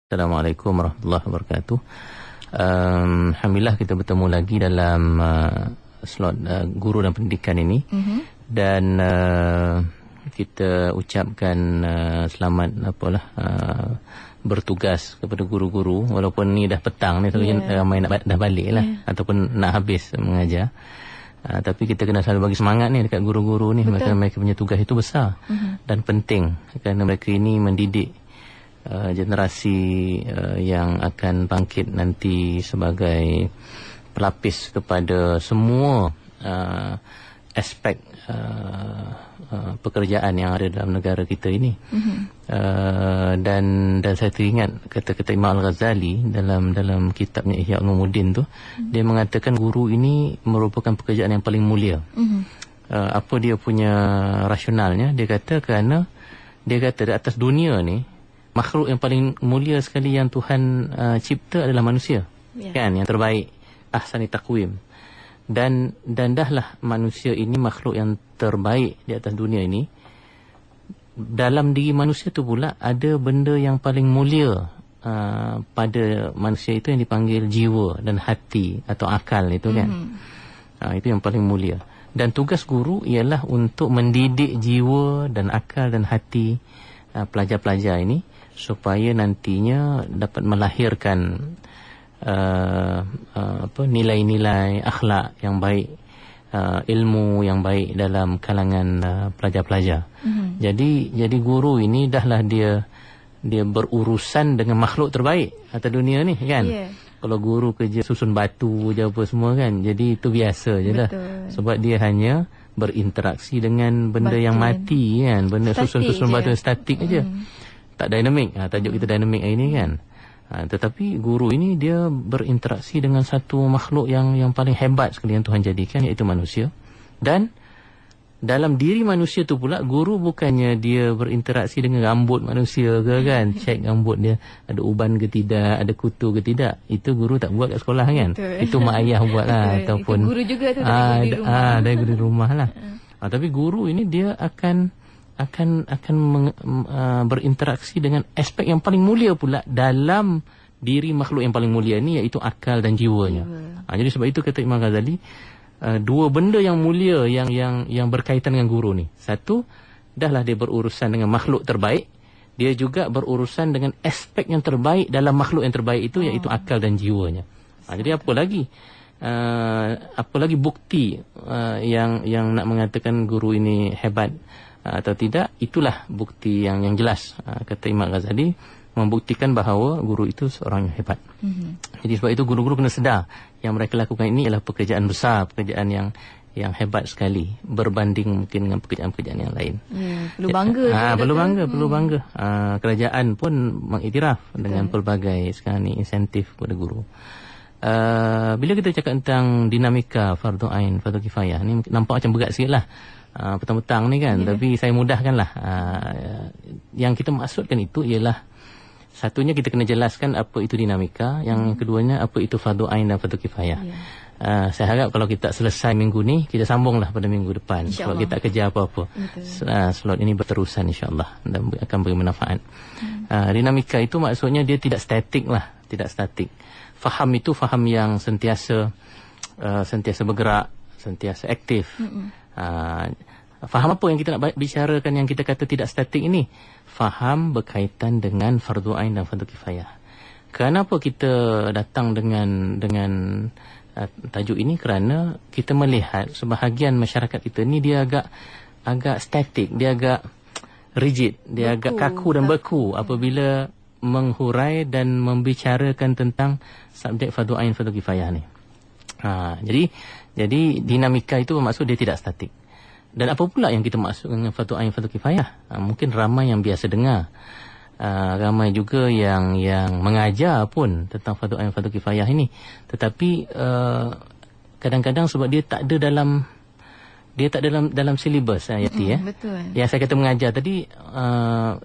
Assalamualaikum warahmatullahi wabarakatuh. Alhamdulillah kita bertemu lagi dalam slot guru dan pendidikan ini. Dan kita ucapkan selamat bertugas kepada guru-guru, walaupun ni dah petang ni, ramai dah balik lah, ataupun nak habis mengajar. Tapi kita kena selalu bagi semangat ni dekat guru-guru ni. Betul. Mereka punya tugas itu besar dan penting, kerana mereka ini mendidik generasi yang akan bangkit nanti sebagai pelapis kepada semua aspek pekerjaan yang ada dalam negara kita ini. Dan saya teringat kata-kata Imam Al-Ghazali dalam kitabnya Ihya Ulumuddin tu. Dia mengatakan guru ini merupakan pekerjaan yang paling mulia. Apa dia punya rasionalnya? Dia kata kerana dia kata di atas dunia ni makhluk yang paling mulia sekali yang Tuhan cipta adalah manusia. Kan, yang terbaik, ahsani taqwim. Dan dahlah manusia ini makhluk yang terbaik di atas dunia ini. Dalam diri manusia tu pula ada benda yang paling mulia pada manusia itu, yang dipanggil jiwa dan hati atau akal itu kan. Itu yang paling mulia. Dan tugas guru ialah untuk mendidik jiwa dan akal dan hati pelajar-pelajar ini, supaya nantinya dapat melahirkan nilai-nilai akhlak yang baik, ilmu yang baik dalam kalangan pelajar-pelajar. Jadi guru ini dahlah dia berurusan dengan makhluk terbaik atas dunia ni kan. Kalau guru kerja susun batu je apa semua kan, jadi itu biasa je lah. Sebab dia hanya berinteraksi dengan benda yang mati kan, benda susun-susun batu statik aja. Tak dinamik, tajuk kita dinamik hari ni kan. Tetapi guru ini dia berinteraksi dengan satu makhluk yang paling hebat sekali yang Tuhan jadikan, iaitu manusia. Dan dalam diri manusia tu pula, guru bukannya dia berinteraksi dengan rambut manusia ke kan, cek rambut dia ada uban ke tidak, ada kutu ke tidak. Itu guru tak buat kat sekolah kan. Itu mak ayah buat lah. Ataupun itu guru juga tu dari guru di rumah. Dari guru di rumah lah. Tapi guru ini dia akan berinteraksi dengan aspek yang paling mulia pula dalam diri makhluk yang paling mulia ini, iaitu akal dan jiwanya. Jadi sebab itu kata Imam Ghazali, dua benda yang mulia yang berkaitan dengan guru ni. Satu, dahlah dia berurusan dengan makhluk terbaik, dia juga berurusan dengan aspek yang terbaik dalam makhluk yang terbaik itu, iaitu akal dan jiwanya. Jadi apa lagi bukti yang nak mengatakan guru ini hebat atau tidak? Itulah bukti yang jelas, kata Imam Ghazali, membuktikan bahawa guru itu seorang yang hebat. Jadi sebab itu guru-guru kena sedar yang mereka lakukan ini adalah pekerjaan besar, pekerjaan yang hebat sekali berbanding mungkin dengan pekerjaan-pekerjaan yang lain. Perlu bangga. Perlu bangga. Kerajaan pun mengiktiraf dengan pelbagai sekarang ni insentif kepada guru. Bila kita cakap tentang dinamika fardu ain, fardu kifayah, ni nampak macam berat sikit lah petang-petang ni kan. Tapi saya mudahkanlah. Yang kita maksudkan itu ialah, satunya kita kena jelaskan apa itu dinamika, yang keduanya apa itu fardu ain dan fardu kifayah. Saya harap kalau kita selesai minggu ni, kita sambunglah pada minggu depan, sebab kita tak kerja apa-apa. Slot ini berterusan insya-Allah dan akan beri manfaat. Dinamika itu maksudnya dia tidak statik lah, tidak statik. Faham itu faham yang sentiasa bergerak, sentiasa aktif. Faham apa yang kita nak bicarakan, yang kita kata tidak statik ini? Faham berkaitan dengan fardu ain dan fardu kifayah. Kenapa kita datang dengan tajuk ini? Kerana kita melihat sebahagian masyarakat kita ni dia agak statik, dia agak rigid, dia agak kaku dan beku apabila menghurai dan membicarakan tentang subjek fardu ain fardu kifayah ni. Jadi dinamika itu bermaksud dia tidak statik. Dan apa pula yang kita maksud dengan fardu ain fardu kifayah? Mungkin ramai yang biasa dengar. Ramai juga yang mengajar pun tentang fardu ain fardu kifayah ini. Tetapi kadang-kadang sebab dia tak ada dalam silibus Yati. Betul. Yang saya kata mengajar tadi,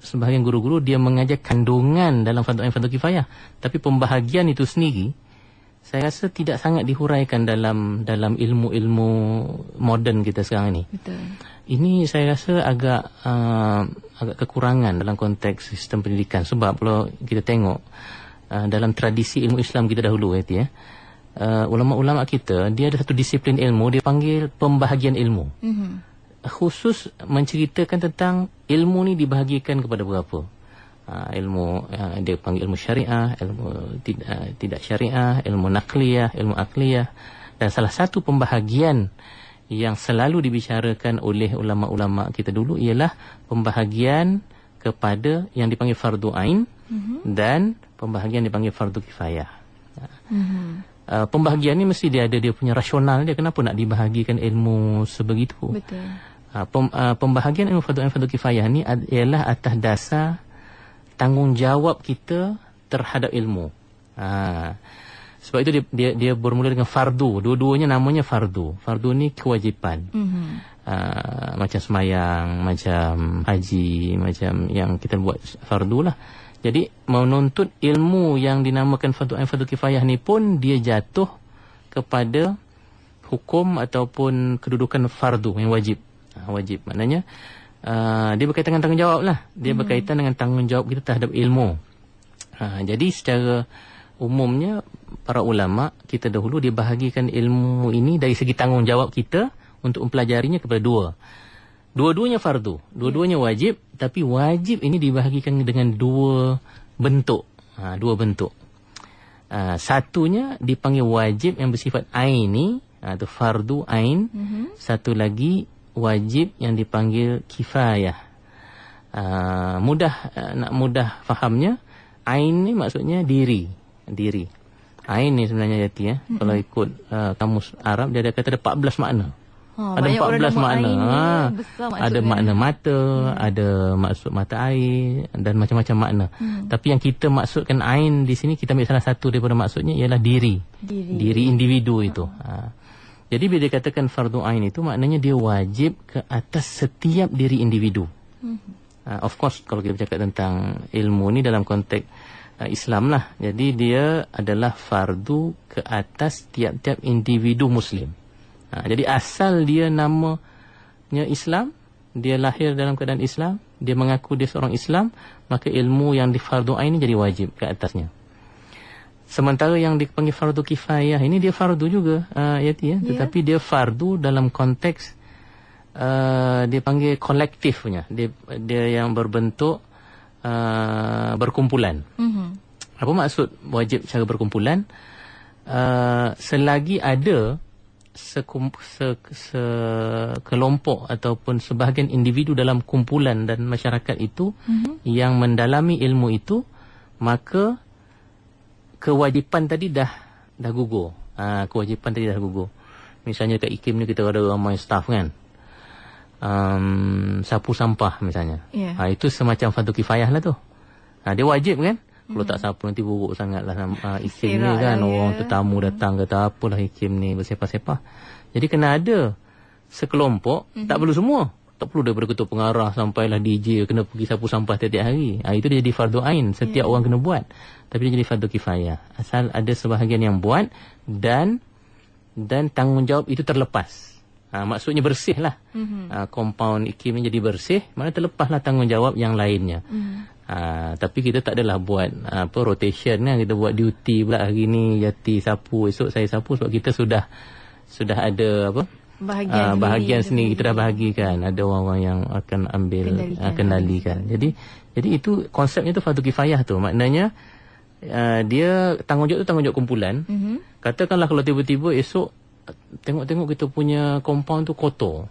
sebahagian guru-guru dia mengajar kandungan dalam fardu ain fardu kifayah, tapi pembahagian itu sendiri saya rasa tidak sangat dihuraikan dalam ilmu-ilmu moden kita sekarang ini. Betul. Ini saya rasa agak kekurangan dalam konteks sistem pendidikan, sebab kalau kita tengok dalam tradisi ilmu Islam kita dahulu ulama-ulama kita, dia ada satu disiplin ilmu dia panggil pembahagian ilmu. Khusus menceritakan tentang ilmu ni dibahagikan kepada berapa. Ilmu dia panggil ilmu syariah, ilmu tidak syariah, ilmu naqliyah, ilmu aqliyah, dan salah satu pembahagian yang selalu dibicarakan oleh ulama-ulama kita dulu ialah pembahagian kepada yang dipanggil fardu ain dan pembahagian dipanggil fardu kifayah. Pembahagian ni mesti dia ada dia punya rasional dia, kenapa nak dibahagikan ilmu sebegitu. Betul. Pembahagian ilmu fardu ain fardu kifayah ni ialah atas dasar tanggungjawab kita terhadap ilmu. Sebab itu dia bermula dengan fardu. Dua-duanya namanya fardu. Fardu ni kewajipan. Macam semayang, macam haji, macam yang kita buat fardu lah. Jadi menuntut ilmu yang dinamakan fardu ain fardu kifayah ni pun dia jatuh kepada hukum ataupun kedudukan fardu yang wajib. Wajib maknanya dia berkaitan dengan tanggungjawab lah. Dia berkaitan dengan tanggungjawab kita terhadap ilmu. Jadi secara umumnya para ulama kita dahulu dia bahagikan ilmu ini dari segi tanggungjawab kita untuk mempelajarinya kepada dua. Dua-duanya fardu, dua-duanya wajib, tapi wajib ini dibahagikan dengan dua bentuk. Dua bentuk. Satunya dipanggil wajib yang bersifat aini, itu fardu ain. Satu lagi wajib yang dipanggil kifayah. Nak mudah fahamnya, ain ni maksudnya diri. Ain ni sebenarnya jati Kalau ikut kamus Arab dia ada kata ada 14 makna. Ada 14 makna. Ada makna mata, ada maksud mata air dan macam-macam makna. Tapi yang kita maksudkan ain di sini, kita ambil salah satu daripada maksudnya ialah diri individu itu. Jadi bila dikatakan fardu ain itu maknanya dia wajib ke atas setiap diri individu. Of course kalau kita bercakap tentang ilmu ni dalam konteks Islam lah. Jadi dia adalah fardu ke atas tiap-tiap individu Muslim. Jadi asal dia namanya Islam, dia lahir dalam keadaan Islam, dia mengaku dia seorang Islam, maka ilmu yang di fardu ain ini jadi wajib ke atasnya. Sementara yang dipanggil fardu kifayah ini dia fardu juga, tetapi dia fardu dalam konteks dia panggil kolektif punya. Dia yang berbentuk berkumpulan. Apa maksud wajib secara berkumpulan? Selagi ada sekelompok ataupun sebahagian individu dalam kumpulan dan masyarakat itu yang mendalami ilmu itu, maka kewajipan tadi dah gugur. Kewajipan tadi dah gugur. Misalnya kat IKIM ni kita ada ramai staff kan. Sapu sampah misalnya. Itu semacam fardu kifayah lah tu. Dia wajib kan? Kalau tak sapu nanti buruk sangat lah IKIM ni kan. Orang tetamu datang kata apalah IKIM ni bersepah-sepah. Jadi kena ada sekelompok, tak perlu semua. Tak perlu daripada ketua pengarah sampailah DJ kena pergi sapu sampah tiap-tiap hari. Itu dia jadi fardu ain, setiap orang kena buat. Tapi dia jadi fardu kifayah. Asal ada sebahagian yang buat dan tanggungjawab itu terlepas. Maksudnya bersih lah. Kompaun IKIM ni jadi bersih, mana terlepaslah tanggungjawab yang lainnya. Tapi kita tak adalah buat rotation kan. Kita buat duty pula hari ni Yati sapu, esok saya sapu, sebab kita sudah ada bahagian sendiri kita dah bahagikan. Ada orang-orang yang akan ambil kendalikan. Jadi itu konsepnya tu fardu kifayah tu. Maknanya dia tanggungjawab tu tanggungjawab kumpulan. Katakanlah kalau tiba-tiba esok tengok-tengok kita punya compound tu kotor.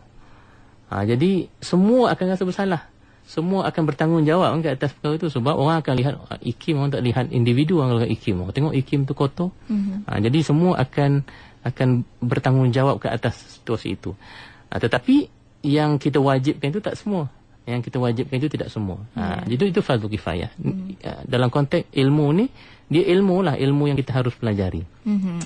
Jadi semua akan rasa bersalah. Semua akan bertanggungjawab ke atas perkara itu, sebab orang akan lihat IKIM, orang tak lihat individu, orang lihat IKIM. Orang tengok IKIM tu kotor. Jadi semua akan bertanggungjawab ke atas situasi itu. Tetapi yang kita wajibkan itu tak semua. Yang kita wajibkan itu tidak semua. Jadi itu fardu kifayah. Dalam konteks ilmu ni, dia ilmu lah, ilmu yang kita harus pelajari.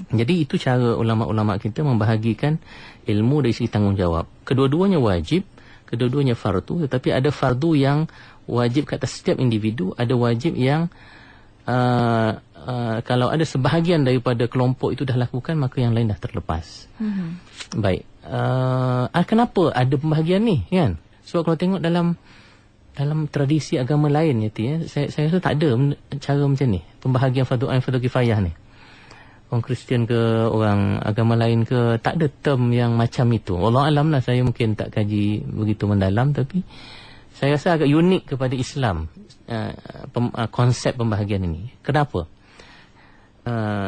Jadi itu cara ulama-ulama kita membahagikan ilmu dari segi tanggungjawab. Kedua-duanya wajib, kedua-duanya fardu, tetapi ada fardu yang wajib ke atas setiap individu, ada wajib yang kalau ada sebahagian daripada kelompok itu dah lakukan, maka yang lain dah terlepas. Baik. Kenapa ada pembahagian ni, kan? Sebab kalau tengok dalam tradisi agama lain, saya rasa tak ada cara macam ni, pembahagian fardu ain fardu kifayah ni. Orang Kristian ke, orang agama lain ke, tak ada term yang macam itu. Wallahu alam lah, saya mungkin tak kaji begitu mendalam, tapi saya rasa agak unik kepada Islam konsep pembahagian ini. Kenapa?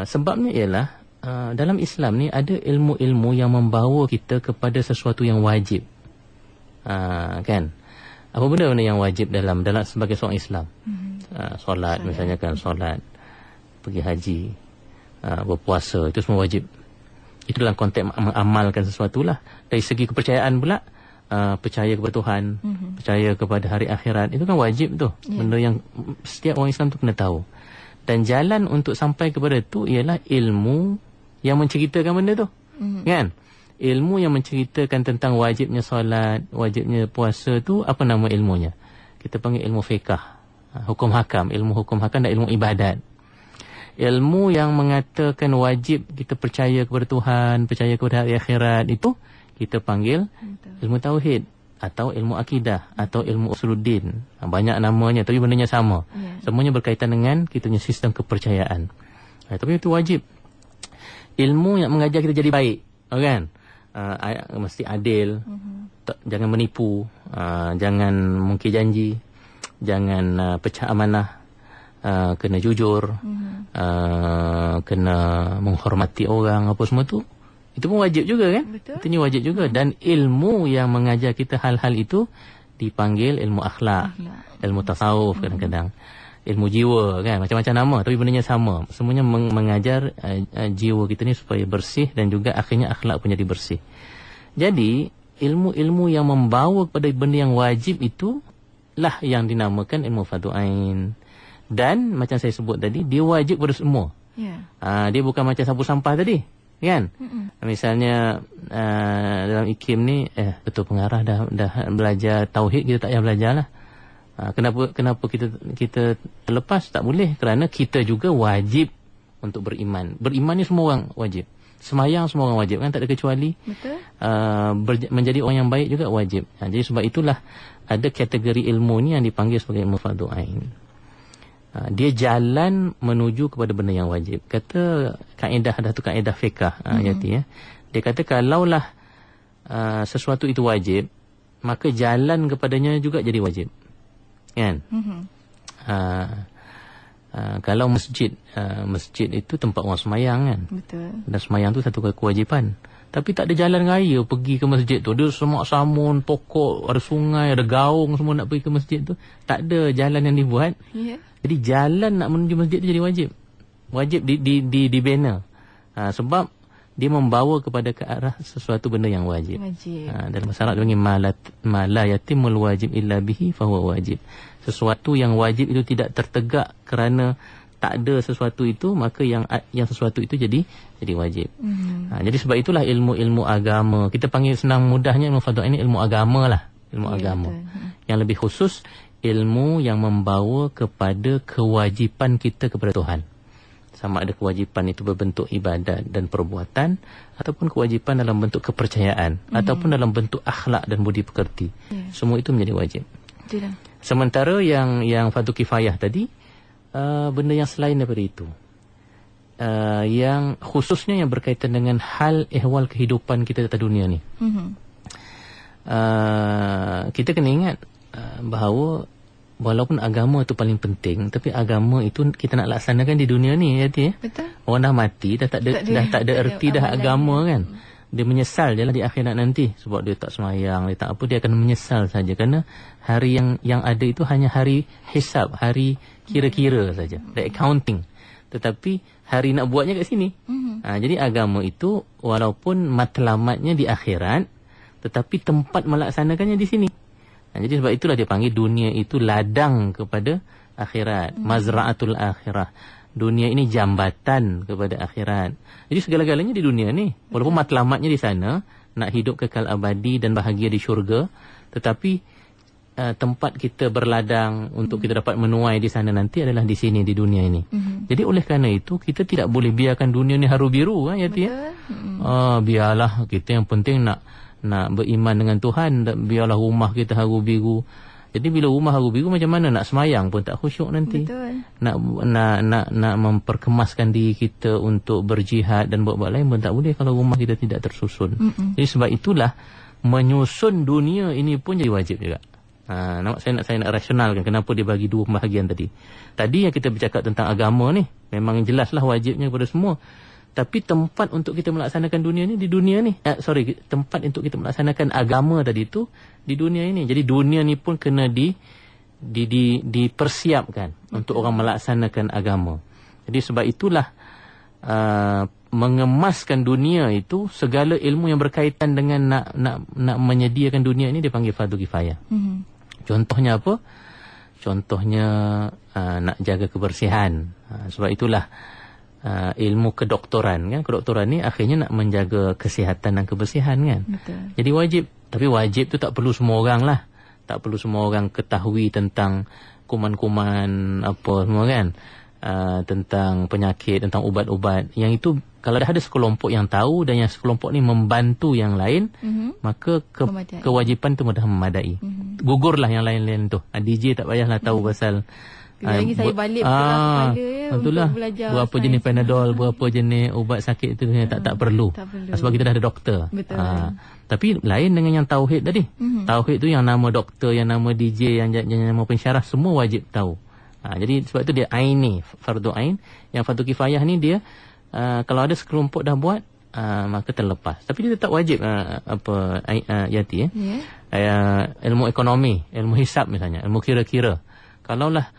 Sebabnya ialah dalam Islam ni ada ilmu-ilmu yang membawa kita kepada sesuatu yang wajib. Kan? Apa benda-benda yang wajib dalam sebagai seorang Islam? Solat misalnya kan, solat, pergi haji, berpuasa, itu semua wajib. Itu dalam konteks mengamalkan sesuatu lah. Dari segi kepercayaan pula, percaya kepada Tuhan, percaya kepada hari akhirat, itu kan wajib tu. Benda yang setiap orang Islam tu kena tahu. Dan jalan untuk sampai kepada tu ialah ilmu yang menceritakan benda tu. Kan? Ilmu yang menceritakan tentang wajibnya solat, wajibnya puasa tu, apa nama ilmunya? Kita panggil ilmu fiqh, hukum hakam, ilmu hukum hakam dan ilmu ibadat. Ilmu yang mengatakan wajib kita percaya kepada Tuhan, percaya kepada hari akhirat, itu kita panggil ilmu tauhid atau ilmu akidah atau ilmu usuluddin. Banyak namanya tapi bendanya sama. Semuanya berkaitan dengan kita punya sistem kepercayaan. Tapi itu wajib. Ilmu yang mengajar kita jadi baik, kan? Mesti adil, jangan menipu, jangan mungkir janji, jangan pecah amanah, kena jujur, kena menghormati orang, apa semua tu, itu pun wajib juga, kan? Betul. Itu wajib juga. Dan ilmu yang mengajar kita hal-hal itu dipanggil ilmu akhlak, ilmu tasawuf kadang-kadang, ilmu jiwa, kan? Macam-macam nama tapi bendanya sama. Semuanya mengajar jiwa kita ni supaya bersih dan juga akhirnya akhlak pun jadi bersih. Jadi ilmu-ilmu yang membawa kepada benda yang wajib itu lah yang dinamakan ilmu fardu ain. Dan macam saya sebut tadi, dia wajib kepada semua. Dia bukan macam sapu sampah tadi, kan? Misalnya dalam IKIM ni, betul pengarah dah belajar tauhid, kita tak payah belajar lah. Kenapa kita terlepas? Tak boleh, kerana kita juga wajib untuk beriman. Beriman ni semua orang wajib. Semayang semua orang wajib, kan? Tak ada kecuali. Betul. Menjadi orang yang baik juga wajib. Jadi sebab itulah ada kategori ilmu ni yang dipanggil sebagai ilmu fardu ain. Dia jalan menuju kepada benda yang wajib. Kata kaedah fiqh, dia kata kalaulah sesuatu itu wajib, maka jalan kepadanya juga jadi wajib, kan? Kalau masjid itu tempat orang semayang, kan? Betul. Dan semayang tu satu kewajipan. Tapi tak ada jalan raya pergi ke masjid tu. Dia semak samun, pokok, ada sungai, ada gaung, semua nak pergi ke masjid tu. Tak ada jalan yang dibuat. Jadi jalan nak menuju masjid tu jadi wajib. Wajib dibina. Sebab dia membawa kepada ke arah sesuatu benda yang wajib. Dalam bahasa Arab dia panggil ma la yatimul wajib illa bihi fahuwa wajib. Sesuatu yang wajib itu tidak tertegak kerana tak ada sesuatu itu, maka yang sesuatu itu jadi wajib. Jadi sebab itulah ilmu-ilmu agama, kita panggil senang mudahnya ilmu fardu ain, ilmu agama lah, ilmu agama. Betul. Yang lebih khusus ilmu yang membawa kepada kewajipan kita kepada Tuhan. Sama ada kewajipan itu berbentuk ibadat dan perbuatan, ataupun kewajipan dalam bentuk kepercayaan, ataupun dalam bentuk akhlak dan budi pekerti. Semua itu menjadi wajib. Betul. Sementara yang fardu kifayah tadi, benda yang selain daripada itu, yang khususnya yang berkaitan dengan hal ehwal kehidupan kita atas dunia ni. Kita kena ingat bahawa walaupun agama itu paling penting, tapi agama itu kita nak laksanakan di dunia ni, Betul. Orang dah mati, dah tak ada erti dah agama, kan? Dia menyesal je lah di akhirat nanti, sebab dia tak semayang, dia tak apa, dia akan menyesal saja, kerana hari yang ada itu hanya hari hisab, hari kira-kira saja, the accounting. Tetapi hari nak buatnya kat sini. Jadi agama itu walaupun matlamatnya di akhirat, tetapi tempat melaksanakannya di sini. Jadi sebab itulah dia panggil dunia itu ladang kepada akhirat, mazra'atul akhirah. Dunia ini jambatan kepada akhirat. Jadi segala-galanya di dunia ni, walaupun matlamatnya di sana, nak hidup kekal abadi dan bahagia di syurga, tetapi tempat kita berladang untuk kita dapat menuai di sana nanti adalah di sini, di dunia ini. Jadi oleh kerana itu kita tidak boleh biarkan dunia ni haru biru kan, Yati ya. Biarlah kita yang penting nak beriman dengan Tuhan, biarlah rumah kita haru biru. Jadi bila rumah haru biru macam mana nak semayang pun tak khusyuk nanti. Betul. Nak memperkemaskan diri kita untuk berjihad dan buat-buat lain pun tak boleh kalau rumah kita tidak tersusun. Jadi sebab itulah menyusun dunia ini pun jadi wajib juga. Saya nak rasionalkan kenapa dia bagi dua pembahagian tadi. Tadi yang kita bercakap tentang agama ni memang jelaslah wajibnya kepada semua. Tapi tempat untuk kita melaksanakan dunia ni di dunia ni. Tempat untuk kita melaksanakan agama tadi tu di dunia ini. Jadi dunia ni pun kena dipersiapkan untuk orang melaksanakan agama. Jadi sebab itulah mengemaskan dunia itu, segala ilmu yang berkaitan dengan nak menyediakan dunia ini dipanggil fardu kifayah. Contohnya apa? Contohnya nak jaga kebersihan. Sebab itulah ilmu kedoktoran kan. Kedoktoran ni akhirnya nak menjaga kesihatan dan kebersihan kan. Betul. Jadi wajib. Tapi wajib tu tak perlu semua orang lah. Tak perlu semua orang ketahui tentang kuman-kuman apa semua kan. Tentang penyakit, tentang ubat-ubat. Yang itu kalau dah ada sekelompok yang tahu dan yang sekelompok ni membantu yang lain, maka kewajipan tu mudah memadai. Gugurlah yang lain-lain tu. DJ tak payahlah tahu pasal lagi saya balik kepada untuk belajar berapa jenis Panadol, berapa jenis ubat sakit itu tak perlu. Sebab kita dah ada doktor. Betul. Tapi lain dengan yang tauhid tadi. Tauhid tu yang nama doktor, yang nama DJ, yang nama pensyarah semua wajib tahu. Jadi sebab itu dia ain ni, fardu ain. Yang fardu kifayah ni dia kalau ada sekelompok dah buat, maka terlepas. Tapi dia tetap wajib Yati ilmu ekonomi, ilmu hisab misalnya, ilmu kira-kira. Kalaulah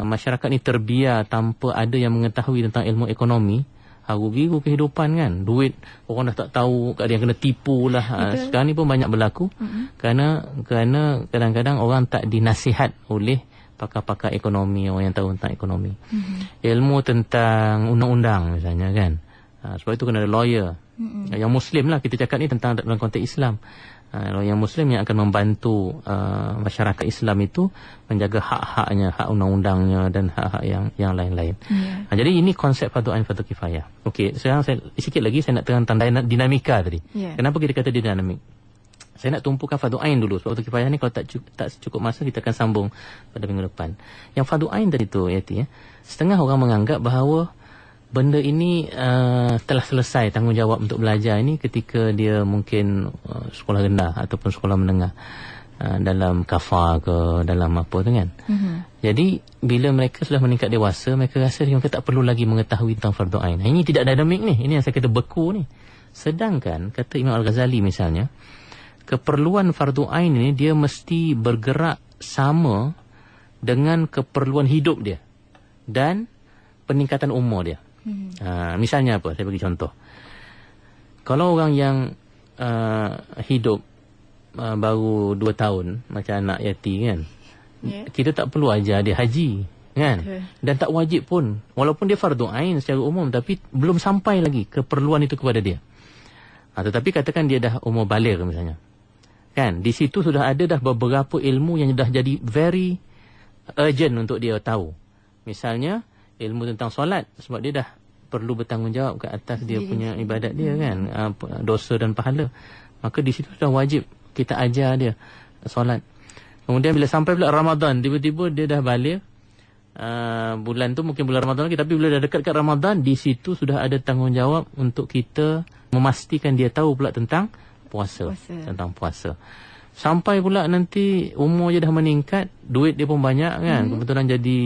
masyarakat ni terbiar tanpa ada yang mengetahui tentang ilmu ekonomi, haru biru kehidupan kan. Duit orang dah tak tahu, ada yang kena tipu lah. Sekarang ni pun banyak berlaku. Kerana kadang-kadang orang tak dinasihat oleh pakar-pakar ekonomi, orang yang tahu tentang ekonomi. Ilmu tentang undang-undang misalnya kan. Sebab itu kena ada lawyer. Yang Muslim lah kita cakap ni tentang dalam konteks Islam. Yang Muslim yang akan membantu masyarakat Islam itu menjaga hak-haknya, hak undang-undangnya dan hak-hak yang lain-lain. Jadi ini konsep fardu ain, fardu kifayah. Okey, sekarang sikit lagi saya nak terang tentang dinamika tadi. Kenapa kita kata dinamik? Saya nak tumpukan fardu ain dulu. Sebab fardu kifayah ni kalau tak cukup masa kita akan sambung pada minggu depan. Yang fardu ain tadi tu Yati, setengah orang menganggap bahawa benda ini telah selesai tanggungjawab untuk belajar ini ketika dia mungkin sekolah rendah ataupun sekolah menengah, dalam kafar ke dalam apa tu kan. Jadi bila mereka sudah meningkat dewasa, mereka rasa mereka tak perlu lagi mengetahui tentang fardu ain. Ini tidak dinamik ni. Ini yang saya kata beku ni. Sedangkan kata Imam Al-Ghazali misalnya, keperluan fardu ain ini dia mesti bergerak sama dengan keperluan hidup dia dan peningkatan umur dia. Misalnya apa? Saya bagi contoh. Kalau orang yang hidup baru 2 tahun macam anak Yati kan, kita tak perlu ajar dia haji kan. Dan tak wajib pun, walaupun dia fardu ain secara umum, tapi belum sampai lagi keperluan itu kepada dia. Tetapi katakan dia dah umur baligh misalnya kan, di situ sudah ada dah beberapa ilmu yang dah jadi very urgent untuk dia tahu. Misalnya ilmu tentang solat, sebab dia dah perlu bertanggungjawab ke atas dia punya ibadat dia kan, dosa dan pahala. Maka di situ sudah wajib kita ajar dia solat. Kemudian bila sampai pula Ramadan, tiba-tiba dia dah balik, bulan tu mungkin bulan Ramadan lagi, tapi bila dah dekat Ramadan, di situ sudah ada tanggungjawab untuk kita memastikan dia tahu pula tentang puasa. Tentang puasa. Sampai pula nanti umur dia dah meningkat, duit dia pun banyak kan, kebetulan jadi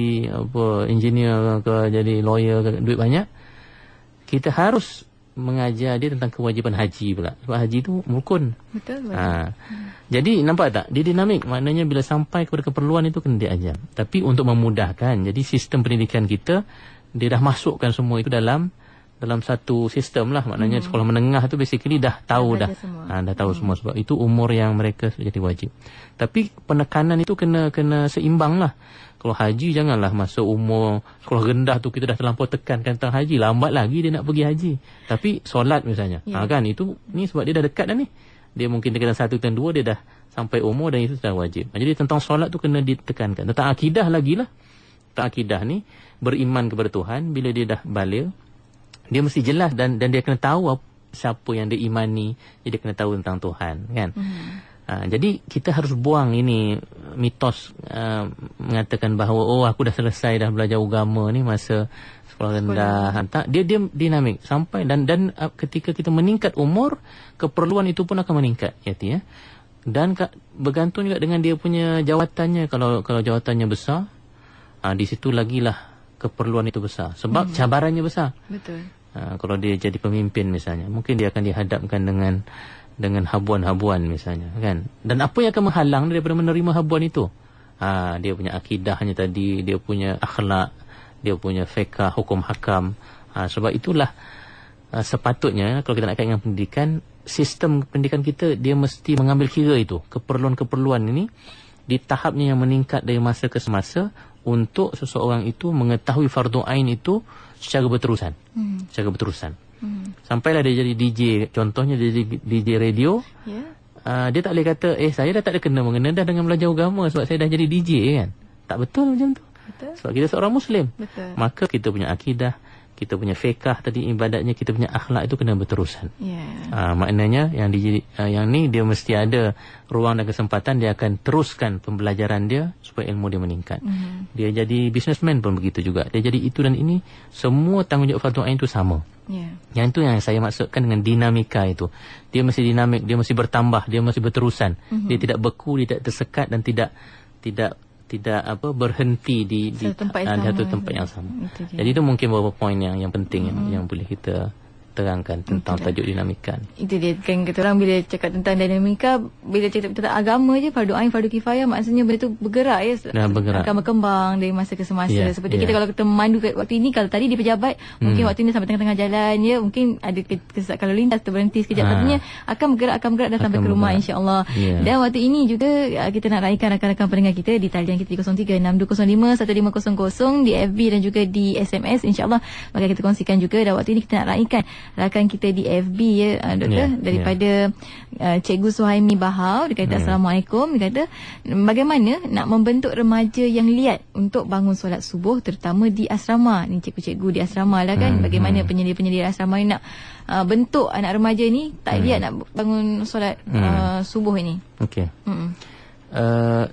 engineer ke, jadi lawyer ke, duit banyak. Kita harus mengajar dia tentang kewajipan haji pula. Sebab haji tu rukun. Betul. Jadi nampak tak? Dia dinamik. Maknanya bila sampai kepada keperluan itu kena diajar. Tapi untuk memudahkan, jadi sistem pendidikan kita, dia dah masukkan semua itu dalam satu sistem lah. Maknanya sekolah menengah tu basically dah tahu dah tahu semua. Sebab itu umur yang mereka jadi wajib. Tapi penekanan itu kena seimbang lah. Kalau haji janganlah masa umur sekolah rendah tu kita dah terlampau tekankan tentang haji, lambat lagi dia nak pergi haji. Tapi solat misalnya, kan itu ni sebab dia dah dekat dah ni. dia mungkin tingkatan 1, tingkatan 2, dia dah sampai umur dan itu sudah wajib. Jadi tentang solat tu kena ditekankan. Tentang akidah lagi lah. Tentang akidah ni, beriman kepada Tuhan, bila dia dah balik, dia mesti jelas dan dia kena tahu siapa yang dia imani, dia kena tahu tentang Tuhan, kan. Jadi kita harus buang ini mitos mengatakan bahawa aku dah selesai dah belajar agama ni masa sekolah rendah. Tak, dia dinamik sampai dan ketika kita meningkat umur, keperluan itu pun akan meningkat, ya. Dan bergantung juga dengan dia punya jawatannya. Kalau jawatannya besar, di situ lagilah keperluan itu besar sebab cabarannya besar. Betul. Kalau dia jadi pemimpin misalnya, mungkin dia akan dihadapkan dengan habuan-habuan misalnya, kan. Dan apa yang akan menghalang dia daripada menerima habuan itu? Dia punya akidahnya tadi, dia punya akhlak, dia punya fiqh, hukum hakam. Sebab itulah sepatutnya kalau kita nak kaitkan dengan pendidikan, sistem pendidikan kita dia mesti mengambil kira itu, keperluan-keperluan ini di tahapnya yang meningkat dari masa ke semasa untuk seseorang itu mengetahui fardu ain itu secara berterusan. Secara berterusan. Sampailah dia jadi DJ, contohnya dia jadi DJ radio. Dia tak boleh kata saya dah tak ada kena-mengena dah dengan belajar agama sebab saya dah jadi DJ, kan. Tak betul macam tu. Betul. Sebab kita seorang Muslim. Betul. Maka kita punya akidah, kita punya fiqh tadi, ibadatnya, kita punya akhlak itu kena berterusan. Maknanya yang ni dia mesti ada ruang dan kesempatan, dia akan teruskan pembelajaran dia supaya ilmu dia meningkat. Dia jadi businessman pun begitu juga. Dia jadi itu dan ini, semua tanggungjawab fardu ain itu sama. Yang itu yang saya maksudkan dengan dinamika itu. Dia mesti dinamik, dia mesti bertambah, dia mesti berterusan. Dia tidak beku, dia tidak tersekat dan tidak berhenti di satu tempat yang sama. Jadi itu mungkin beberapa poin yang penting yang boleh kita terangkan tentang tajuk dinamika. Itu dia kan, kita orang bila cakap tentang dinamika, bila cakap tentang agama je, fardu ain, fardu kifayah, maksudnya benda tu bergerak, ya. Bergerak. Akan berkembang dari masa ke semasa. Seperti kita kalau kita memandu waktu ini, kalau tadi di pejabat, mungkin waktu ini sampai tengah-tengah jalan, ya, mungkin ada kesesakan lalu lintas, terberhenti sekejap, artinya akan bergerak dan sampai ke rumah, insya-Allah. Dan waktu ini juga kita nak raikan rakan-rakan pendengar kita di talian kita 0362051500 di FB dan juga di SMS, insya-Allah bakal kita kongsikan juga. Dan waktu ini kita nak raikan rakan kita di FB, ya, Doktor, daripada Cikgu Suhaimi Bahau. Dia kata Assalamualaikum. Dia kata bagaimana nak membentuk remaja yang liat untuk bangun solat subuh, terutama di asrama. Ni cikgu-cikgu di asrama lah, kan. Bagaimana penyedia-penyedia asrama ni nak bentuk anak remaja ni tak liat nak bangun solat subuh ini. Okey.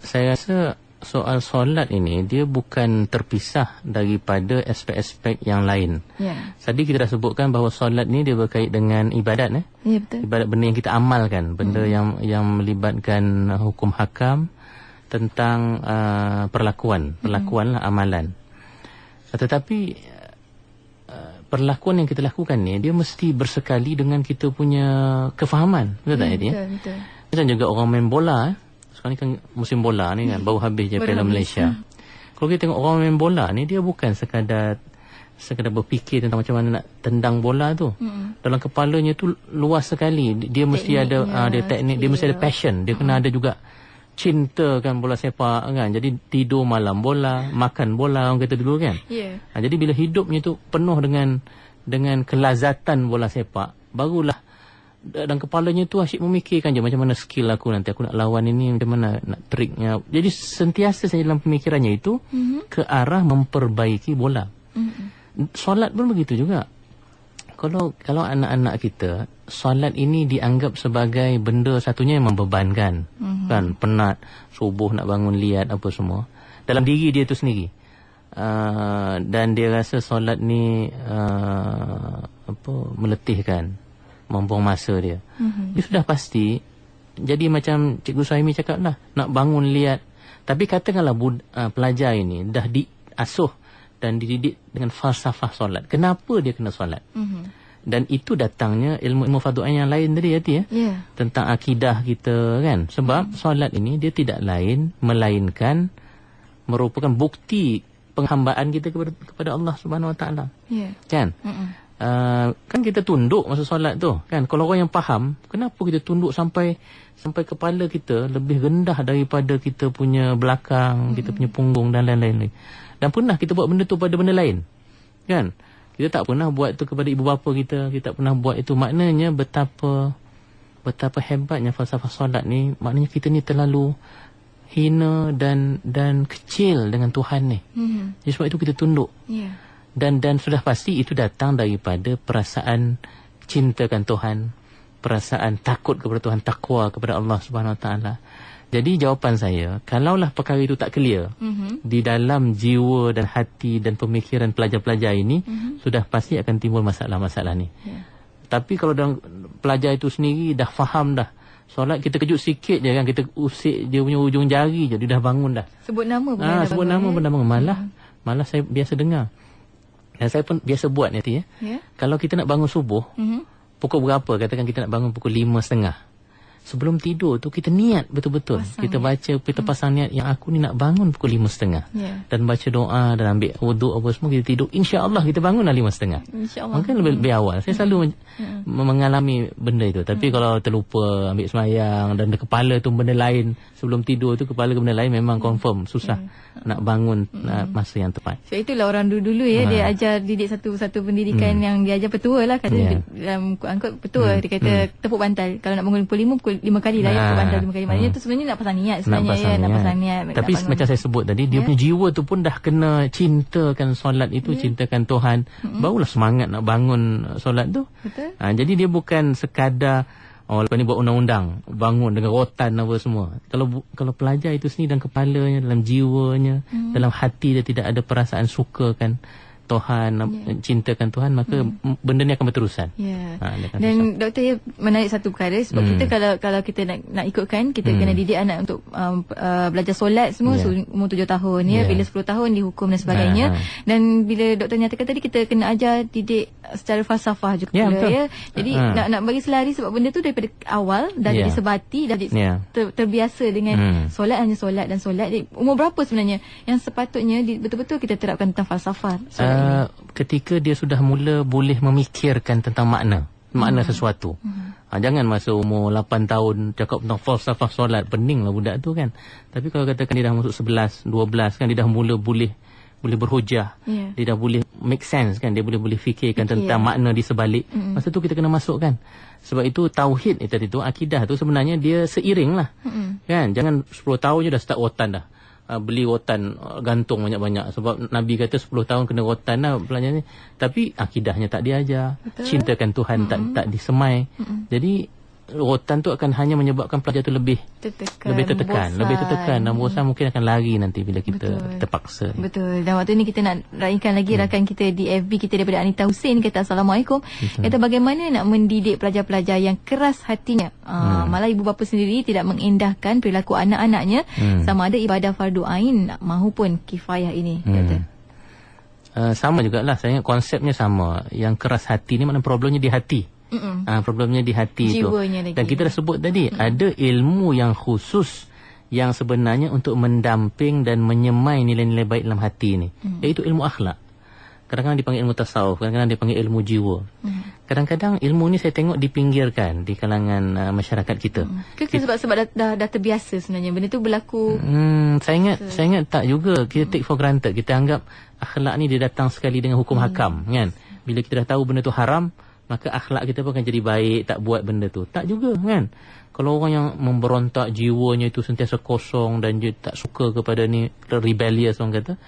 Saya rasa soal solat ini dia bukan terpisah daripada aspek-aspek yang lain. Tadi kita dah sebutkan bahawa solat ni dia berkait dengan ibadat, betul. Ibadat, benda yang kita amalkan, benda yang melibatkan hukum hakam tentang perlakuan lah, amalan. Tetapi perlakuan yang kita lakukan ni dia mesti bersekali dengan kita punya kefahaman. Betul tak, Yati? Betul. Macam juga orang main bola, sekarang ni kan musim bola ni kan, baru habis je Piala Malaysia. Kalau kita tengok orang main bola ni, dia bukan sekadar berfikir tentang macam mana nak tendang bola tu. Dalam kepalanya tu luas sekali. Dia mesti ada dia teknik, dia mesti ada passion. Dia kena ada juga cinta kan bola sepak, kan. Jadi tidur malam bola, makan bola orang kata dulu, kan. Jadi bila hidupnya tu penuh dengan kelazatan bola sepak, barulah dan kepalanya tu asyik memikirkan je macam mana skill aku nanti, aku nak lawan ini macam mana, nak triknya. Jadi sentiasa saya dalam pemikirannya itu ke arah memperbaiki bola. Solat pun begitu juga. Kalau anak-anak kita, solat ini dianggap sebagai benda satunya yang membebankan, kan, penat, subuh nak bangun liat apa semua dalam diri dia tu sendiri. Dan dia rasa solat ni meletihkan, membuang masa dia. Dia sudah pasti jadi macam Cikgu Suhaimi cakap lah, nak bangun liat. Tapi katakanlah pelajar ini dah diasuh dan dididik dengan falsafah solat. Kenapa dia kena solat? Dan itu datangnya ilmu fardu ain yang lain tadi, Yati, ya? Tentang akidah kita, kan. Sebab solat ini dia tidak lain melainkan merupakan bukti penghambaan kita kepada Allah Subhanahu Wa Taala. Kan? Kan kita tunduk masa solat tu, kan. Kalau orang yang faham, kenapa kita tunduk sampai kepala kita lebih rendah daripada kita punya belakang, kita punya punggung dan lain-lain. Dan pernah kita buat benda tu pada benda lain, kan. Kita tak pernah buat tu kepada ibu bapa kita tak pernah buat itu. Maknanya betapa betapa hebatnya falsafah solat ni. Maknanya kita ni terlalu hina dan kecil dengan Tuhan ni. Jadi sebab itu kita tunduk. Dan sudah pasti itu datang daripada perasaan cintakan Tuhan, perasaan takut kepada Tuhan, takwa kepada Allah Subhanahu Wa Taala. Jadi jawapan saya, kalaulah perkara itu tak clear di dalam jiwa dan hati dan pemikiran pelajar-pelajar ini, sudah pasti akan timbul masalah-masalah ni. Tapi kalau dalam pelajar itu sendiri dah faham dah solat, kita kejut sikit je kan, kita usik dia punya ujung jari je, dia dah bangun dah. Sebut nama pun sebut nama pun dah bangun. Malah saya biasa dengar. Dan saya pun biasa buat nanti Kalau kita nak bangun subuh, pukul berapa? Katakan kita nak bangun pukul 5.30. Sebelum tidur tu kita niat betul-betul. Kita baca, kita pasang niat yang aku ni nak bangun pukul 5.30. Dan baca doa dan ambil wuduk apa semua, kita tidur. InsyaAllah kita bangunlah 5.30. Mungkin lebih awal. Saya selalu mengalami benda itu. Tapi kalau terlupa ambil semayang dan kepala tu benda lain, sebelum tidur tu kepala ke benda lain, memang confirm susah nak bangun masa yang tepat. So itulah orang dulu dia ajar didik satu pendidikan yang dia ajar petua lah, kata dalam Quran petua, dia kata tepuk bantal kalau nak bangun pukul 5, pukul 5 kali lah tepuk bantal 5 kali. Maknanya tu sebenarnya nak pasang niat sebenarnya, nak pasang niat. Tapi macam saya sebut tadi, dia punya jiwa tu pun dah kena cintakan solat itu, cintakan Tuhan, barulah semangat nak bangun solat tu. Jadi dia bukan sekadar lepas ni buat undang-undang, bangun dengan rotan apa semua. Kalau pelajar itu sendiri dalam kepalanya, dalam jiwanya, dalam hati dia tidak ada perasaan sukakan Tuhan, cintakan Tuhan, maka benda ni akan berterusan. Dan doktor, ya, menarik satu perkara, sebab kita kalau kita nak ikutkan, kita kena didik anak untuk belajar solat semua umur 7 tahun bila 10 tahun dihukum dan sebagainya. Dan bila doktor nyatakan tadi, kita kena ajar didik secara falsafah juga Jadi nak bagi selari, sebab benda tu daripada awal dah jadi sebati, dah jadi terbiasa dengan solat, hanya solat dan solat. Jadi, umur berapa sebenarnya yang sepatutnya betul-betul kita terapkan tentang falsafah solat? Ketika dia sudah mula boleh memikirkan tentang makna sesuatu. Jangan masa umur 8 tahun cakap tentang falsafah solat, peninglah budak tu kan. Tapi kalau katakan dia dah masuk 11, 12 kan, dia dah mula boleh berhujah, dia dah boleh make sense kan, dia boleh fikirkan tentang makna di sebalik. Masa tu kita kena masukkan. Sebab itu tauhid tadi tu, akidah tu sebenarnya dia seiring lah kan. Jangan 10 tahun je dah start rotan dah, beli rotan gantung banyak-banyak. Sebab Nabi kata 10 tahun kena rotan lah pelajar ni. Tapi akidahnya tak diajar. Cintakan Tuhan tak disemai. Jadi rotan tu akan hanya menyebabkan pelajar tu lebih tertekan dan bosan, mungkin akan lari nanti bila kita terpaksa. Betul. Dan waktu ni kita nak raikan lagi rakan kita di FB kita daripada Anita Hussein, kata Assalamualaikum. Kata bagaimana nak mendidik pelajar-pelajar yang keras hatinya, malah ibu bapa sendiri tidak mengindahkan perilaku anak-anaknya, sama ada ibadah fardu ain mahupun kifayah ini, kata. Sama jugalah, saya ingat konsepnya sama. Yang keras hati ni maknanya problemnya di hati. Problemnya di hati tu. Dan kita dah sebut tadi, ada ilmu yang khusus yang sebenarnya untuk mendamping dan menyemai nilai-nilai baik dalam hati ni, iaitu ilmu akhlak. Kadang-kadang dipanggil ilmu tasawuf, kadang-kadang dipanggil ilmu jiwa. Kadang-kadang ilmu ni saya tengok dipinggirkan di kalangan masyarakat kita. Sebab dah terbiasa sebenarnya benda tu berlaku. Saya ingat tak juga, kita take for granted. Kita anggap akhlak ni dia datang sekali dengan hukum hakam kan. Bila kita dah tahu benda tu haram, maka akhlak kita pun akan jadi baik, tak buat benda tu. Tak juga kan. Kalau orang yang memberontak, jiwanya itu sentiasa kosong dan dia tak suka kepada ni, rebellious orang kata,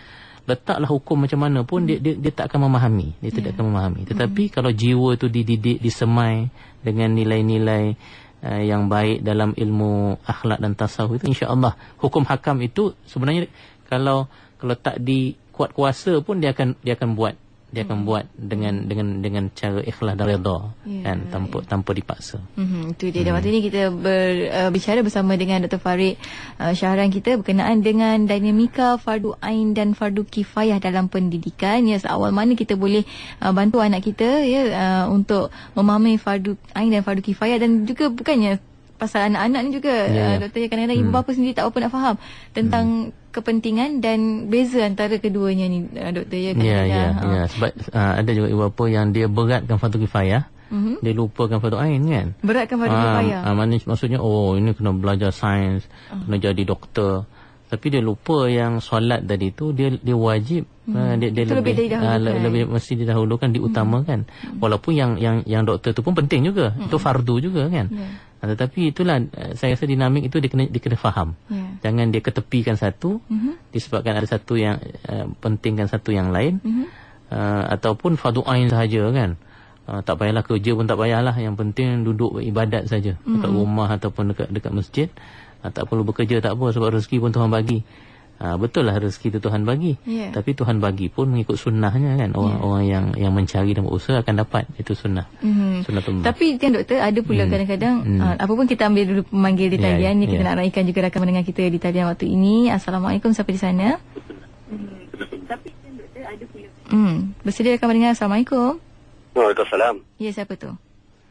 letaklah hukum macam mana pun dia tak akan memahami. Dia tidak akan memahami. Tetapi kalau jiwa itu dididik, disemai dengan nilai-nilai yang baik dalam ilmu akhlak dan tasawuf itu, insya-Allah hukum hakam itu sebenarnya kalau tak dikuat kuasa pun dia akan buat. Dia akan buat dengan cara ikhlas dan redha kan, tanpa dipaksa. Itu dia. Dan waktu ini kita berbicara bersama dengan Dr. Farid Syahran kita berkenaan dengan dinamika fardu ain dan fardu kifayah dalam pendidikan. Seawal mana kita boleh bantu anak kita untuk memahami fardu ain dan fardu kifayah, dan juga bukannya pasal anak-anak ni juga doktor, kadang-kadang ibu bapa sendiri tak apa nak faham tentang kepentingan dan beza antara keduanya ni, doktor sebab ada juga ibu bapa yang dia beratkan fardu kifayah, dia lupakan fardu ain kan. Beratkan fardu kifayah. Maksudnya ini kena belajar sains, kena jadi doktor. Tapi dia lupa yang solat tadi tu dia wajib, dia lebih mesti didahulukan, diutamakan. Walaupun yang doktor tu pun penting juga, itu fardu juga kan. Tetapi itulah saya rasa dinamik itu dia kena faham. Jangan dia ketepikan satu disebabkan ada satu yang pentingkan satu yang lain, ataupun fardu ain sahaja kan. Tak payahlah kerja pun tak payahlah, yang penting duduk ibadat saja dekat rumah ataupun dekat masjid. Tak perlu bekerja tak apa, sebab rezeki pun Tuhan bagi. Betul lah rezeki itu Tuhan bagi, tapi Tuhan bagi pun mengikut sunnahnya kan. Orang-orang yang mencari dan berusaha akan dapat, itu sunnah. Sunnatullah. Tapi kan doktor, ada pula kadang-kadang apapun kita ambil dulu pemanggil di talian, kita nak raikan juga rakan mendengar kita di talian waktu ini. Assalamualaikum, siapa di sana? Tapi kan doktor, ada pula bersedia rakan mendengar. Assalamualaikum. Waalaikumsalam. Ya, siapa tu?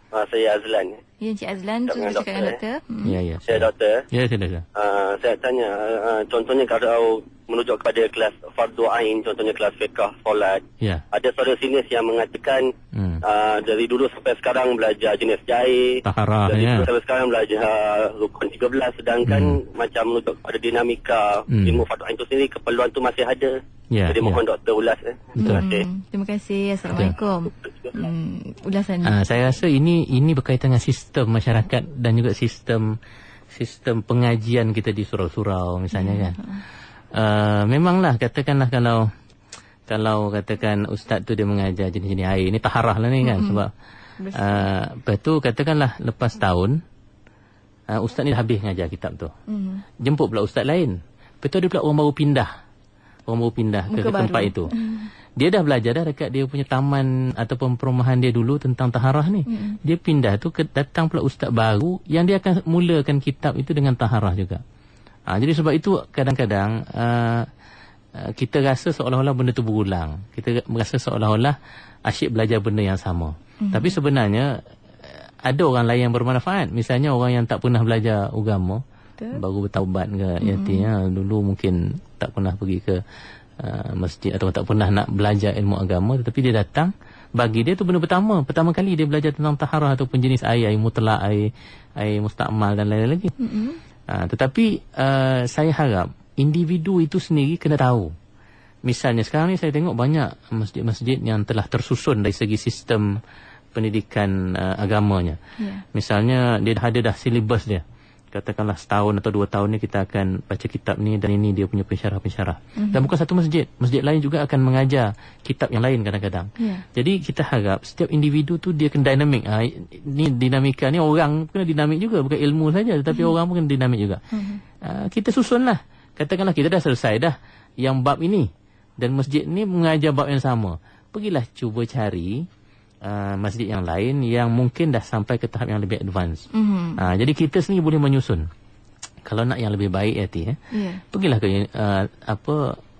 Saya Azlan. Ya, Encik Azlan, tu bercakap dengan doktor. Ya. Saya doktor. Ya, silakan. Saya tanya, contohnya kalau menuju kepada kelas fardu ain, contohnya kelas fiqh, solat. Ya. Ada saudara senior yang mengatakan dari dulu sampai sekarang belajar jenis jahit. Taharah, dari ya. dulu sampai sekarang belajar rukun 13. Sedangkan macam menuju kepada dinamika ilmu fardu ain itu sendiri, keperluan tu masih ada. Ya, Jadi mohon doktor ulas. Terima kasih. Terima kasih. Assalamualaikum. Ulasan. Saya rasa ini berkaitan dengan sistem masyarakat dan juga sistem pengajian kita di surau-surau misalnya kan. Memanglah katakanlah kalau katakan ustaz tu dia mengajar jenis-jenis air, ini taharah lah ni kan, sebab lepas tu katakanlah lepas tahun ustaz ni dah habis mengajar kitab tu. Jemput pula ustaz lain. Lepas tu ada pula orang baru pindah ke tempat itu. Dia dah belajar dah dekat dia punya taman ataupun perumahan dia dulu tentang taharah ni. Dia pindah tu datang pula ustaz baru yang dia akan mulakan kitab itu dengan taharah juga. Jadi sebab itu kadang-kadang kita rasa seolah-olah benda tu berulang. Kita rasa seolah-olah asyik belajar benda yang sama. Tapi sebenarnya ada orang lain yang bermanfaat. Misalnya orang yang tak pernah belajar agama, baru bertaubat ke yati, dulu mungkin tak pernah pergi ke masjid atau tak pernah nak belajar ilmu agama, tetapi dia datang, bagi dia tu benda pertama kali dia belajar tentang taharah ataupun jenis air mutlak, air mustakmal dan lain-lain lagi. Tetapi saya harap individu itu sendiri kena tahu. Misalnya sekarang ni saya tengok banyak masjid-masjid yang telah tersusun dari segi sistem pendidikan agamanya. Misalnya dia dah silibus dia. Katakanlah setahun atau 2 tahun ni kita akan baca kitab ni dan ini dia punya pensyarah-pensyarah. Dan bukan satu masjid lain juga akan mengajar kitab yang lain kadang-kadang. Jadi kita harap setiap individu tu dia kena dinamik. Ni dinamika ni orang kena dinamik juga, bukan ilmu saja tetapi orang pun kena dinamik juga. Kita susunlah. Katakanlah kita dah selesai dah yang bab ini dan masjid ni mengajar bab yang sama. Pergilah cuba cari masjid yang lain yang mungkin dah sampai ke tahap yang lebih advance. Jadi kita sendiri boleh menyusun. Kalau nak yang lebih baik pergilah ke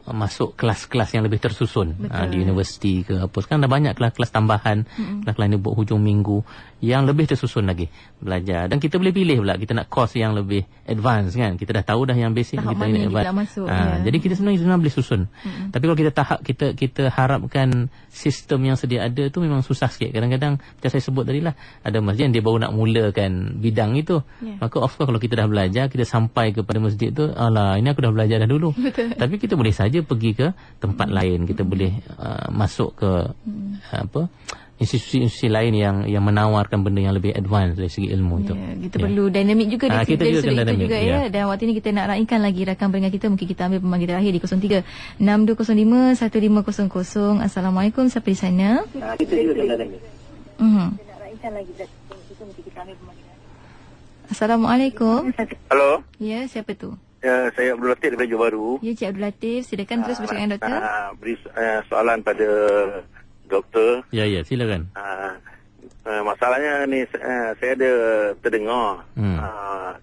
masuk kelas-kelas yang lebih tersusun di universiti ke apa. Sekarang dah banyak kelas-kelas tambahan, kelas-kelas ni buat hujung minggu yang lebih tersusun lagi belajar. Dan kita boleh pilih pula kita nak course yang lebih advance kan. Kita dah tahu dah yang basic, tahap kita nak advance. Masuk, Jadi kita sebenarnya boleh susun. Tapi kalau kita harapkan sistem yang sedia ada tu memang susah sikit. Kadang-kadang macam saya sebut tadi lah, ada masjid yang dia baru nak mulakan bidang itu. Maka of course kalau kita dah belajar, kita sampai kepada masjid tu, alah ini aku dah belajar dah dulu. Tapi kita boleh saja pergi ke tempat lain. Kita boleh masuk ke institusi-institusi lain yang menawarkan benda yang lebih advance dari segi ilmu itu. Kita perlu dinamik juga dari kita juga sudut itu dinamik, juga Dan waktu ini kita nak raikan lagi rakan pendengar kita. Mungkin kita ambil pemanggil terakhir di 03-6205-1500. Assalamualaikum, siapa di sana? Kita juga dinamik. Nak raikan lagi mungkin kita ambil pemanggil. Assalamualaikum. Halo. Ya, siapa tu? Saya Abdul Latif dari Johor Bahru. Ya, Cik Abdul Latif, silakan terus bercakap dengan doktor. Beri soalan pada doktor. Ya, silakan. Masalahnya ni saya ada terdengar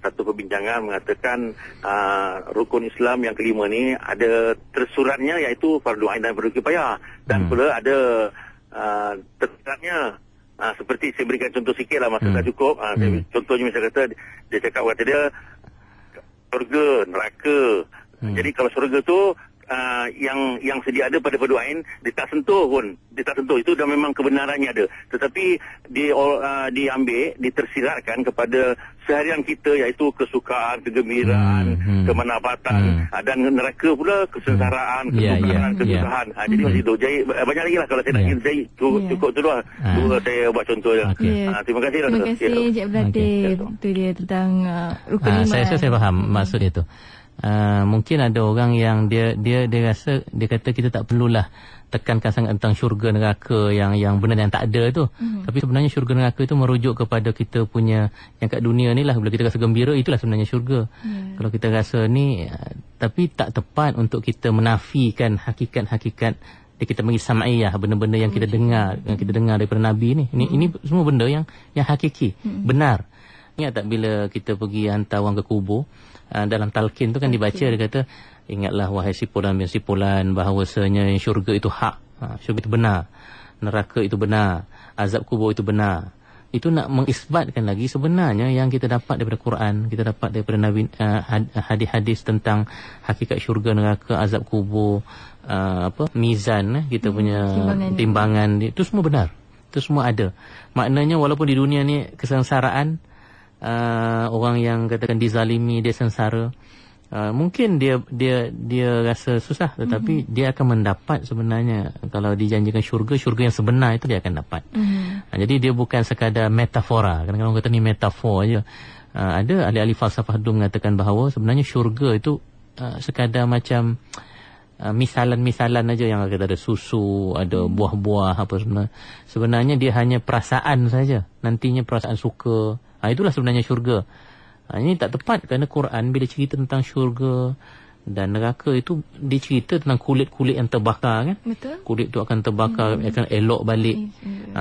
satu perbincangan mengatakan rukun Islam yang kelima ni ada tersuratnya iaitu fardu ain dan fardu kifayah, dan pula ada tersuratnya. Seperti saya berikan contoh sikit lah, masa tak cukup. Contohnya misalnya kata dia cakap kata dia surga, neraka. Jadi kalau surga tu yang sedia ada pada fardu ain dia tak sentuh itu dah memang kebenarannya ada, tetapi diambil ditersiratkan kepada seharian kita, iaitu kesukaan, kegembiraan, kemanfaatan, dan neraka pula kesengsaraan, kesukaran, kesusahan. Jadi macam itu. Jadi banyak lagi lah kalau saya nak jadi cukup tu lah. Dua saya buat contoh je. Terima kasih. Terima kasih Encik Abdul. Itu dia tentang rukun iman. Saya faham maksud dia tu. Mungkin ada orang yang dia rasa, dia kata kita tak perlulah tekankan sangat tentang syurga neraka yang benar yang tak ada tu. Tapi sebenarnya syurga neraka itu merujuk kepada kita punya yang kat dunia ni lah. Bila kita rasa gembira, itulah sebenarnya syurga. Kalau kita rasa ni, tapi tak tepat untuk kita menafikan hakikat-hakikat kita bagi sam'iyah, benda-benda yang kita dengar, daripada Nabi ni. Ini semua benda yang hakiki, benar. Ingat tak bila kita pergi hantar orang ke kubur, dalam talqin tu kan dibaca, dia kata, ingatlah wahai sipulan bin sipulan, bahawasanya syurga itu hak, syurga itu benar, neraka itu benar, azab kubur itu benar. Itu nak mengisbatkan lagi sebenarnya yang kita dapat daripada Quran, kita dapat daripada Nabi, hadis-hadis tentang hakikat syurga, neraka, azab kubur, mizan, kita punya timbangan, itu semua benar, itu semua ada. Maknanya walaupun di dunia ni kesengsaraan, orang yang katakan dizalimi, dia sengsara, mungkin dia rasa susah, tetapi dia akan mendapat sebenarnya, kalau dijanjikan syurga yang sebenar itu dia akan dapat. Jadi dia bukan sekadar metafora. Kadang-kadang orang kata ni metafor aja. Ada ahli-ahli falsafah dulu mengatakan bahawa sebenarnya syurga itu sekadar macam misalan-misalan aja, yang kata ada susu, ada buah-buah apa sebenarnya dia hanya perasaan saja. Nantinya perasaan suka, itulah sebenarnya syurga. Ini tak tepat, kerana Quran bila cerita tentang syurga dan neraka itu dicerita tentang kulit-kulit yang terbakar kan. Betul. Kulit tu akan terbakar, akan elok balik.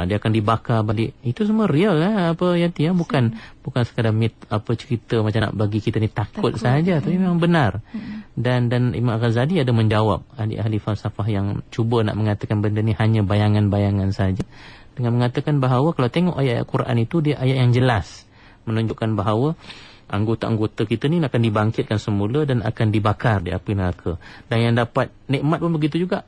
Dia akan dibakar balik. Itu semua real lah, bukan sekadar cerita macam nak bagi kita ni takut saja, tapi memang benar. Dan Imam Ghazali ada menjawab ahli falsafah yang cuba nak mengatakan benda ni hanya bayangan-bayangan saja, dengan mengatakan bahawa kalau tengok ayat-ayat Quran itu, dia ayat yang jelas menunjukkan bahawa anggota-anggota kita ni akan dibangkitkan semula dan akan dibakar di api neraka. Dan yang dapat nikmat pun begitu juga.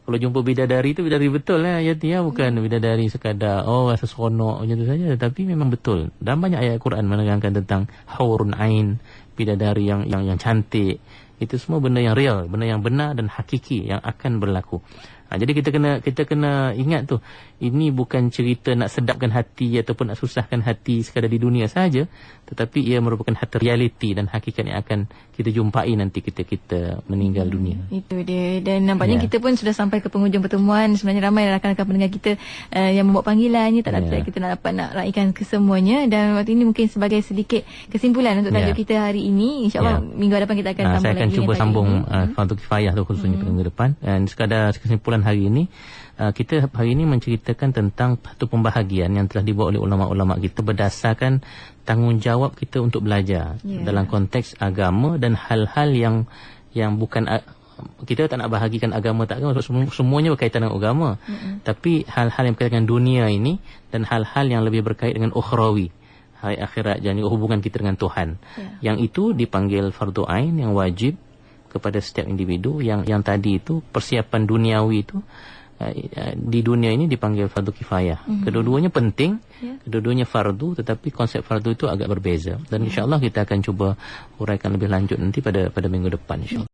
Kalau jumpa bidadari tu, bidadari betul lah bukan bidadari sekadar rasa seronok macam tu saja, tapi memang betul. Dan banyak ayat Quran menerangkan tentang haurun ain, bidadari yang cantik. Itu semua benda yang real, benda yang benar dan hakiki yang akan berlaku. Jadi kita kena ingat tu, ini bukan cerita nak sedapkan hati ataupun nak susahkan hati sekadar di dunia saja, tetapi ia merupakan harta realiti dan hakikat yang akan kita jumpai nanti kita meninggal dunia. Itu dia. Dan nampaknya kita pun sudah sampai ke penghujung pertemuan. Sebenarnya ramai rakan-rakan pendengar kita yang membuat panggilan ni, tak dapat kita nak raikan kesemuanya. Dan waktu ini mungkin sebagai sedikit kesimpulan untuk tajuk kita hari ini. InsyaAllah minggu hadapan kita akan sambung lagi. Saya akan cuba sambung fardu kifayah tu khususnya pada minggu depan. Dan sekadar kesimpulan hari ini, kita hari ini menceritakan tentang satu pembahagian yang telah dibuat oleh ulama-ulama kita berdasarkan tanggungjawab kita untuk belajar dalam konteks agama dan hal-hal yang bukan, kita tak nak bahagikan agama tak agama, semuanya berkaitan dengan agama, tapi hal-hal yang berkaitan dengan dunia ini dan hal-hal yang lebih berkait dengan ukhrawi, hari akhirat, jadi hubungan kita dengan Tuhan. Yang itu dipanggil fardu ain, yang wajib kepada setiap individu. Yang tadi itu persiapan duniawi itu di dunia ini dipanggil fardu kifayah. Kedua-duanya penting, kedua-duanya fardu, tetapi konsep fardu itu agak berbeza. Dan insya-Allah kita akan cuba huraikan lebih lanjut nanti pada minggu depan insya-Allah.